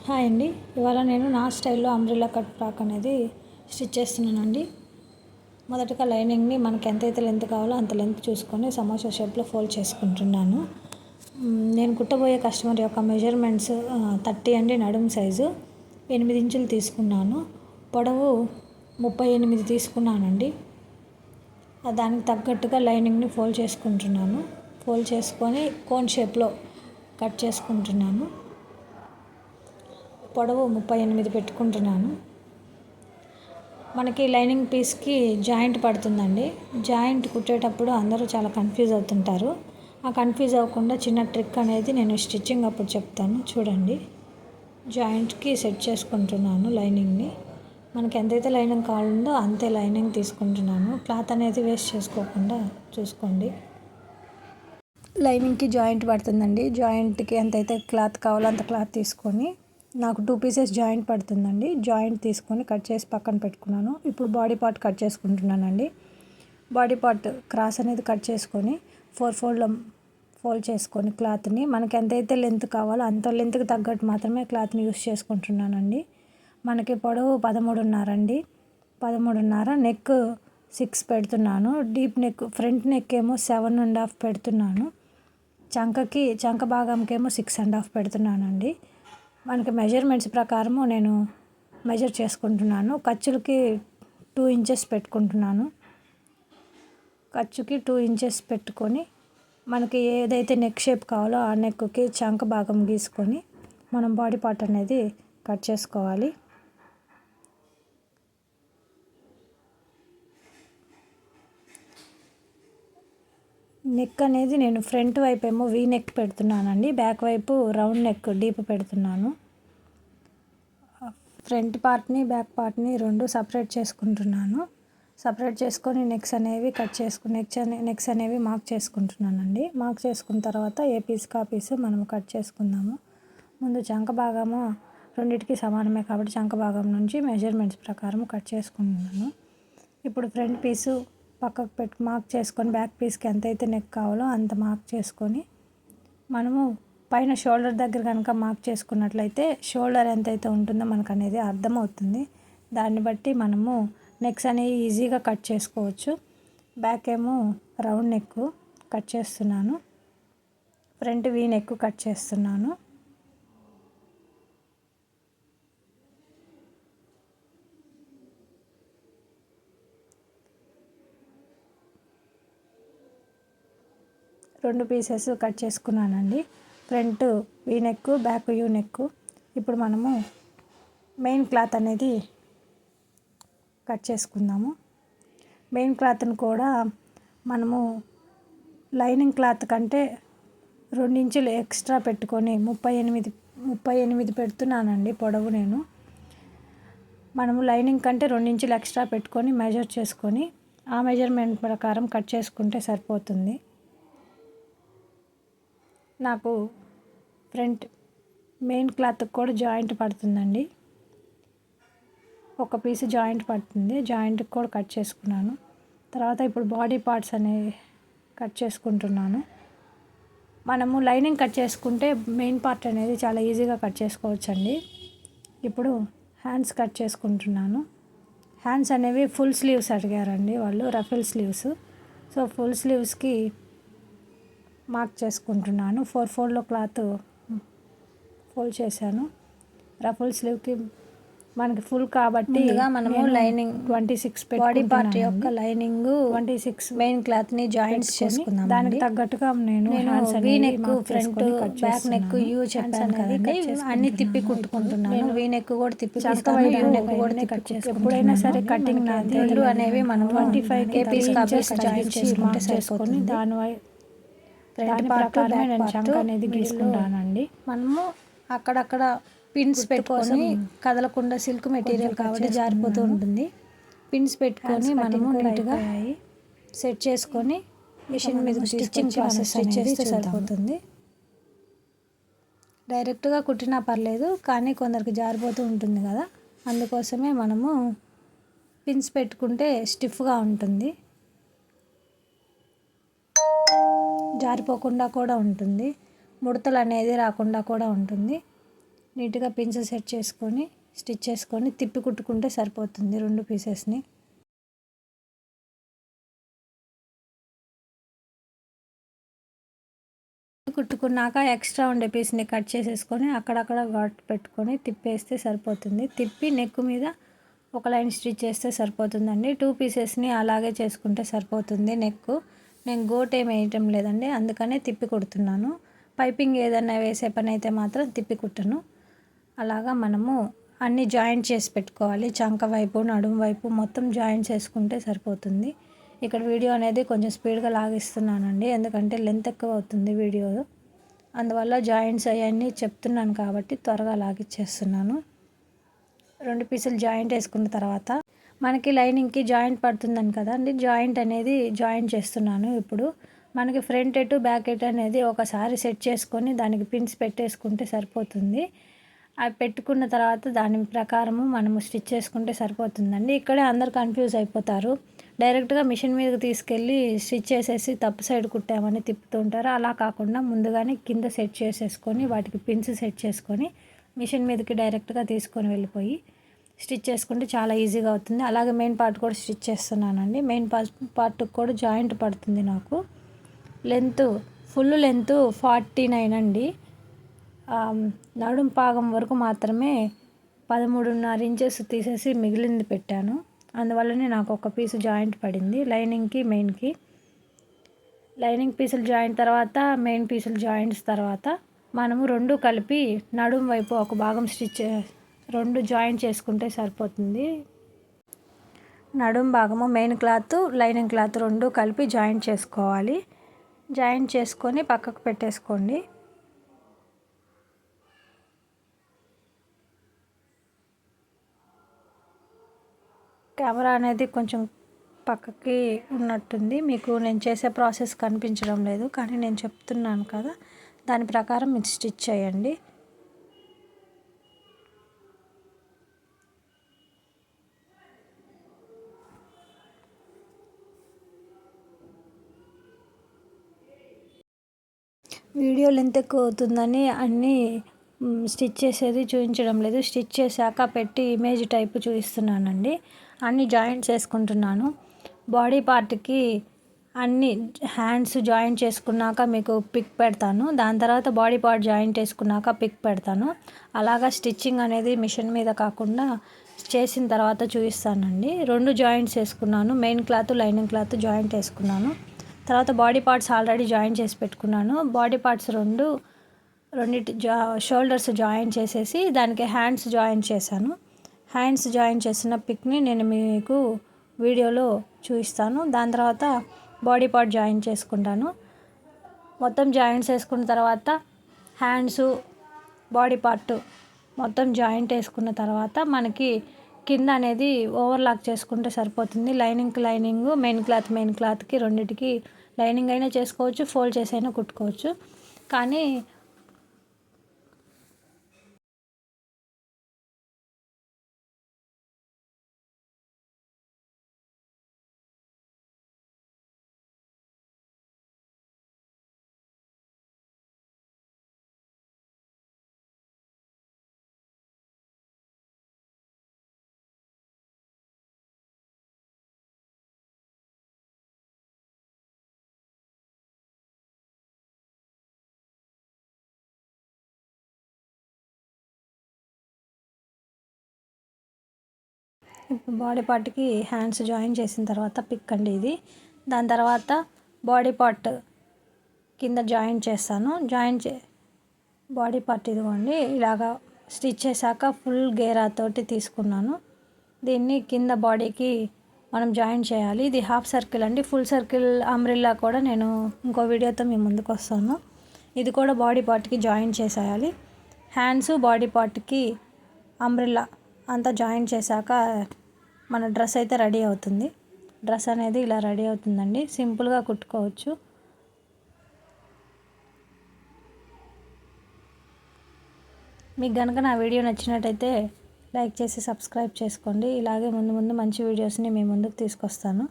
Hi అండి. ఇవాళ నేను నా స్టైల్లో అంబ్రెల్లా కట్ ఫ్రాక్ అనేది స్టిచ్ చేస్తున్నానండి. మొదటగా లైనింగ్ని మనకి ఎంతైతే లెంత్ కావాలో అంత లెంత్ చూసుకొని సమోసా షేప్లో ఫోల్డ్ చేసుకుంటున్నాను. నేను కుట్టబోయే కస్టమర్ యొక్క మెజర్మెంట్స్ 30 అండి, నడుము సైజు 8 ఇంచులు తీసుకున్నాను. పొడవు 38 తీసుకున్నానండి. దానికి తగ్గట్టుగా లైనింగ్ని ఫోల్డ్ చేసుకుంటున్నాను. ఫోల్డ్ చేసుకొని కోన్ షేప్లో కట్ చేసుకుంటున్నాను. పొడవు 38 పెట్టుకుంటున్నాను. మనకి లైనింగ్ పీస్కి జాయింట్ పడుతుందండి. జాయింట్ కుట్టేటప్పుడు అందరూ చాలా కన్ఫ్యూజ్ అవుతుంటారు. ఆ కన్ఫ్యూజ్ అవ్వకుండా చిన్న ట్రిక్ అనేది నేను స్టిచ్చింగ్ అప్పుడు చెప్తాను చూడండి. జాయింట్కి సెట్ చేసుకుంటున్నాను లైనింగ్ని. మనకి ఎంతైతే లైనింగ్ కావాలో అంతే లైనింగ్ తీసుకుంటున్నాను. క్లాత్ అనేది వేస్ట్ చేసుకోకుండా చూసుకోండి. లైనింగ్కి జాయింట్ పడుతుందండి. జాయింట్కి ఎంతైతే క్లాత్ కావాలో అంత క్లాత్ తీసుకొని, నాకు 2 పీసెస్ జాయింట్ పడుతుందండి. జాయింట్ తీసుకొని కట్ చేసి పక్కన పెట్టుకున్నాను. ఇప్పుడు బాడీ పార్ట్ కట్ చేసుకుంటున్నానండి. బాడీ పార్ట్ క్రాస్ అనేది కట్ చేసుకొని 4 ఫోల్డ్ చేసుకొని క్లాత్ని మనకి ఎంతైతే లెంత్ కావాలో అంత లెంత్కి తగ్గట్టు మాత్రమే క్లాత్ని యూస్ చేసుకుంటున్నానండి. మనకి పొడవు 13.5 అండి. 13.5. నెక్ 6 పెడుతున్నాను. డీప్ నెక్ ఫ్రంట్ నెక్ ఏమో 7.5 పెడుతున్నాను. చంక భాగంకేమో 6.5 పెడుతున్నానండి. మనకి మెజర్మెంట్స్ ప్రకారము నేను మెజర్ చేసుకుంటున్నాను. ఖర్చులకి 2 ఇంచెస్ పెట్టుకుంటున్నాను. ఖర్చుకి 2 ఇంచెస్ పెట్టుకొని మనకి ఏదైతే నెక్ షేప్ కావాలో ఆ నెక్కి చంక భాగం గీసుకొని మనం బాడీ పార్ట్ అనేది కట్ చేసుకోవాలి. నెక్ అనేది నేను ఫ్రంట్ వైపు ఏమో వీ నెక్ పెడుతున్నానండి. బ్యాక్ వైపు రౌండ్ నెక్ డీప్ పెడుతున్నాను. ఫ్రంట్ పార్ట్ని బ్యాక్ పార్ట్ని 2 సపరేట్ చేసుకుంటున్నాను. సపరేట్ చేసుకొని నెక్స్ అనేవి కట్ చేసుకుని నెక్స్ అనేవి మార్క్ చేసుకుంటున్నానండి. మార్క్ చేసుకున్న తర్వాత ఏ పీస్కి ఆ పీస్ మనం కట్ చేసుకుందాము. ముందు చంక భాగము రెండింటికి సమానమే కాబట్టి చంక భాగం నుంచి మెజర్మెంట్స్ ప్రకారం కట్ చేసుకుంటున్నాను. ఇప్పుడు ఫ్రంట్ పీసు పక్కకు మార్క్ చేసుకొని బ్యాక్ పీస్కి ఎంతైతే నెక్ కావాలో అంత మార్క్ చేసుకొని మనము పైన షోల్డర్ దగ్గర కనుక మార్క్ చేసుకున్నట్లయితే షోల్డర్ ఎంతైతే ఉంటుందో మనకు అనేది అర్థమవుతుంది. దాన్ని బట్టి మనము నెక్స్ అనేవి ఈజీగా కట్ చేసుకోవచ్చు. బ్యాక్ ఏమో రౌండ్ నెక్ కట్ చేస్తున్నాను. ఫ్రంట్ వీ నెక్ కట్ చేస్తున్నాను. రెండు పీసెస్ కట్ చేసుకున్నానండి. Front V neck, back U neck. ఇప్పుడు మనము మెయిన్ క్లాత్ అనేది కట్ చేసుకుందాము. మెయిన్ క్లాత్ని కూడా మనము లైనింగ్ క్లాత్ కంటే 2 ఇంచులు ఎక్స్ట్రా పెట్టుకొని 38 పెడుతున్నానండి పొడవు నేను. మనము లైనింగ్ కంటే 2 ఇంచులు ఎక్స్ట్రా పెట్టుకొని మెజర్ చేసుకొని ఆ మెజర్మెంట్ ప్రకారం కట్ చేసుకుంటే సరిపోతుంది. నాకు ఫ్రంట్ మెయిన్ క్లాత్కి కూడా జాయింట్ పడుతుందండి. ఒక పీస్ జాయింట్ పడుతుంది. జాయింట్కి కూడా కట్ చేసుకున్నాను. తర్వాత ఇప్పుడు బాడీ పార్ట్స్ అనేవి కట్ చేసుకుంటున్నాను. మనము లైనింగ్ కట్ చేసుకుంటే మెయిన్ పార్ట్ అనేది చాలా ఈజీగా కట్ చేసుకోవచ్చండి. ఇప్పుడు హ్యాండ్స్ కట్ చేసుకుంటున్నాను. హ్యాండ్స్ అనేవి ఫుల్ స్లీవ్స్ అడిగారండి వాళ్ళు, రఫుల్ స్లీవ్స్. సో ఫుల్ స్లీవ్స్కి మార్క్ చేసుకుంటున్నాను. 4 ఫోల్డ్లో క్లాత్ ఫోల్డ్ చేశాను. రఫుల్ స్లీవ్కి మనకి ఫుల్ కాబట్టి మనము లైనింగ్ 26 బాడీ పార్ట్ యొక్క లైనింగ్ 26 మెయిన్ క్లాత్ని జాయింట్స్ చేసుకుందాం. దానికి తగ్గట్టుగా నేను V neck, front, back neck, U చెప్పాను కదండి, అన్ని తిప్పి కుట్టుకుంటున్నాను. వీ నెక్ కూడా తిప్పి యూ నెక్ కూడా కట్ చేసుకుంటాను. ఎప్పుడైనా సరే కటింగ్ రెండు అనేవి మనం 25 పీస్ జాయింట్ చేసుకొని దాని ప్రకారమే నేను చంక అనేది గీసుకుంటానండి. మనము అక్కడక్కడ పిన్స్ పెట్టుకొని కదలకుండా, సిల్క్ మెటీరియల్ కాబట్టి జారిపోతూ ఉంటుంది. పిన్స్ పెట్టుకొని మనము నీట్గా సెట్ చేసుకొని మిషన్ మీద స్టిచ్చింగ్ ప్రాసెస్ స్టిచ్ చేస్తే సరిపోతుంది. డైరెక్ట్గా కుట్టినా పర్లేదు, కానీ కొందరికి జారిపోతూ ఉంటుంది కదా, అందుకోసమే మనము పిన్స్ పెట్టుకుంటే స్టిఫ్గా ఉంటుంది, జారిపోకుండా కూడా ఉంటుంది, ముడతలు అనేది రాకుండా కూడా ఉంటుంది. నీట్గా పిన్స్ సెట్ చేసుకొని స్టిచ్ చేసుకొని తిప్పి కుట్టుకుంటే సరిపోతుంది 2 పీసెస్ని. కుట్టుకున్నాక ఎక్స్ట్రా ఉండే పీస్ని కట్ చేసేసుకొని అక్కడక్కడ ఘాట్ పెట్టుకొని తిప్పేస్తే సరిపోతుంది. తిప్పి నెక్ మీద ఒక లైన్ స్టిచ్ చేస్తే సరిపోతుందండి. 2 పీసెస్ని అలాగే చేసుకుంటే సరిపోతుంది. నేను గోట్ ఏమి వేయటం లేదండి, అందుకనే తిప్పి కుడుతున్నాను. పైపింగ్ ఏదైనా వేసే పని అయితే మాత్రం తిప్పి కుట్టను. అలాగా మనము అన్నీ జాయింట్ చేసి పెట్టుకోవాలి. చంక వైపు నడుము వైపు మొత్తం జాయింట్ చేసుకుంటే సరిపోతుంది. ఇక్కడ వీడియో అనేది కొంచెం స్పీడ్గా లాగిస్తున్నానండి, ఎందుకంటే లెంత్ ఎక్కువ అవుతుంది వీడియో. అందువల్ల జాయింట్స్ అవన్నీ చెప్తున్నాను కాబట్టి త్వరగా లాగిచ్చేస్తున్నాను. 2 పీసులు జాయింట్ వేసుకున్న తర్వాత మనకి లైనింగ్కి జాయింట్ పడుతుందని కదండి, జాయింట్ అనేది జాయింట్ చేస్తున్నాను. ఇప్పుడు మనకి ఫ్రంట్ ఎటు బ్యాక్ ఎటు అనేది ఒకసారి సెట్ చేసుకొని దానికి పిన్స్ పెట్టేసుకుంటే సరిపోతుంది. అవి పెట్టుకున్న తర్వాత దాని ప్రకారము మనము స్టిచ్ చేసుకుంటే సరిపోతుందండి. ఇక్కడే అందరు కన్ఫ్యూజ్ అయిపోతారు. డైరెక్ట్గా మిషన్ మీదకి తీసుకెళ్ళి స్టిచ్ చేసేసి తప్పు సైడ్ కుట్టామని తిప్పుతుంటారు. అలా కాకుండా ముందుగానే కింద సెట్ చేసేసుకొని వాటికి పిన్స్ సెట్ చేసుకొని మిషన్ మీదకి డైరెక్ట్గా తీసుకొని వెళ్ళిపోయి స్టిచ్ చేసుకుంటే చాలా ఈజీగా అవుతుంది. అలాగే మెయిన్ పార్ట్ కూడా స్టిచ్ చేస్తున్నానండి. మెయిన్ పార్ట్కి కూడా జాయింట్ పడుతుంది. నాకు ఫుల్ లెంత్ 49 అండి. నడుం పాగం వరకు మాత్రమే 13.5 ఇంచెస్ తీసేసి మిగిలింది పెట్టాను. అందువల్లనే నాకు ఒక పీసు జాయింట్ పడింది లైనింగ్కి మెయిన్కి. లైనింగ్ పీసులు జాయింట్ తర్వాత మెయిన్ పీసులు జాయింట్స్ తర్వాత మనము 2 కలిపి నడుం వైపు ఒక భాగం 2 జాయింట్ చేసుకుంటే సరిపోతుంది. నడుం భాగము మెయిన్ క్లాత్ లైనింగ్ క్లాత్ 2 కలిపి జాయింట్ చేసుకోవాలి. జాయింట్ చేసుకొని పక్కకు పెట్టేసుకోండి. కెమెరా అనేది కొంచెం పక్కకి ఉన్నట్టుంది, మీకు నేను చేసే ప్రాసెస్ కనిపించడం లేదు, కానీ నేను చెప్తున్నాను కదా, దాని ప్రకారం మీరు స్టిచ్ చేయండి. వీడియో లెంత్ ఎక్కువ అవుతుందని అన్నీ స్టిచ్ చేసేది చూపించడం లేదు. స్టిచ్ చేశాక పెట్టి ఇమేజ్ టైప్ చూపిస్తున్నానండి. అన్ని జాయింట్స్ వేసుకుంటున్నాను. బాడీ పార్ట్కి అన్ని హ్యాండ్స్ జాయింట్ చేసుకున్నాక మీకు పిక్ పెడతాను. దాని తర్వాత బాడీ పార్ట్ జాయింట్ వేసుకున్నాక పిక్ పెడతాను. అలాగా స్టిచ్చింగ్ అనేది మిషన్ మీద కాకుండా చేసిన తర్వాత చూపిస్తానండి. 2 జాయింట్స్ వేసుకున్నాను. Main cloth lining cloth joint వేసుకున్నాను. తర్వాత బాడీ పార్ట్స్ ఆల్రెడీ జాయిన్ చేసి పెట్టుకున్నాను. బాడీ పార్ట్స్ రెండింటి షోల్డర్స్ జాయిన్ చేసేసి దానికి హ్యాండ్స్ జాయిన్ చేశాను. హ్యాండ్స్ జాయిన్ చేసిన పిక్ని నేను మీకు వీడియోలో చూపిస్తాను. దాని తర్వాత బాడీ పార్ట్ జాయిన్ చేసుకుంటాను. మొత్తం జాయింట్స్ వేసుకున్న తర్వాత హ్యాండ్స్ బాడీ పార్ట్ మొత్తం జాయింట్ వేసుకున్న తర్వాత మనకి కింద అనేది ఓవర్లాక్ చేసుకుంటే సరిపోతుంది. లైనింగ్ మెయిన్ క్లాత్కి రెండింటికి లైనింగ్ అయినా చేసుకోవచ్చు, ఫోల్డ్ చేసి అయినా కుట్టుకోవచ్చు. కానీ ఇప్పుడు బాడీ పార్ట్కి హ్యాండ్స్ జాయిన్ చేసిన తర్వాత పిక్ అండి ఇది. దాని తర్వాత బాడీ పార్ట్ కింద జాయింట్ చేస్తాను. బాడీ పార్ట్ ఇదిగోండి ఇలాగా స్టిచ్ చేశాక ఫుల్ గేరా తోటి తీసుకున్నాను. దీన్ని కింద బాడీకి మనం జాయిన్ చేయాలి. ఇది హాఫ్ సర్కిల్ అండి. ఫుల్ సర్కిల్ అంబ్రెల్లా కూడా నేను ఇంకో వీడియోతో మీ ముందుకు వస్తాను. ఇది కూడా బాడీ పార్ట్కి జాయిన్ చేసేయాలి. హ్యాండ్స్ బాడీ పార్ట్కి అంబ్రెల్లా అంతా జాయిన్ చేశాక మన డ్రెస్ అయితే రెడీ అవుతుంది. డ్రెస్ అనేది ఇలా రెడీ అవుతుందండి. సింపుల్గా కుట్టుకోవచ్చు. మీకు కనుక నా వీడియో నచ్చినట్టయితే లైక్ చేసి సబ్స్క్రైబ్ చేసుకోండి. ఇలాగే ముందు మంచి వీడియోస్ని మీ ముందుకు తీసుకొస్తాను.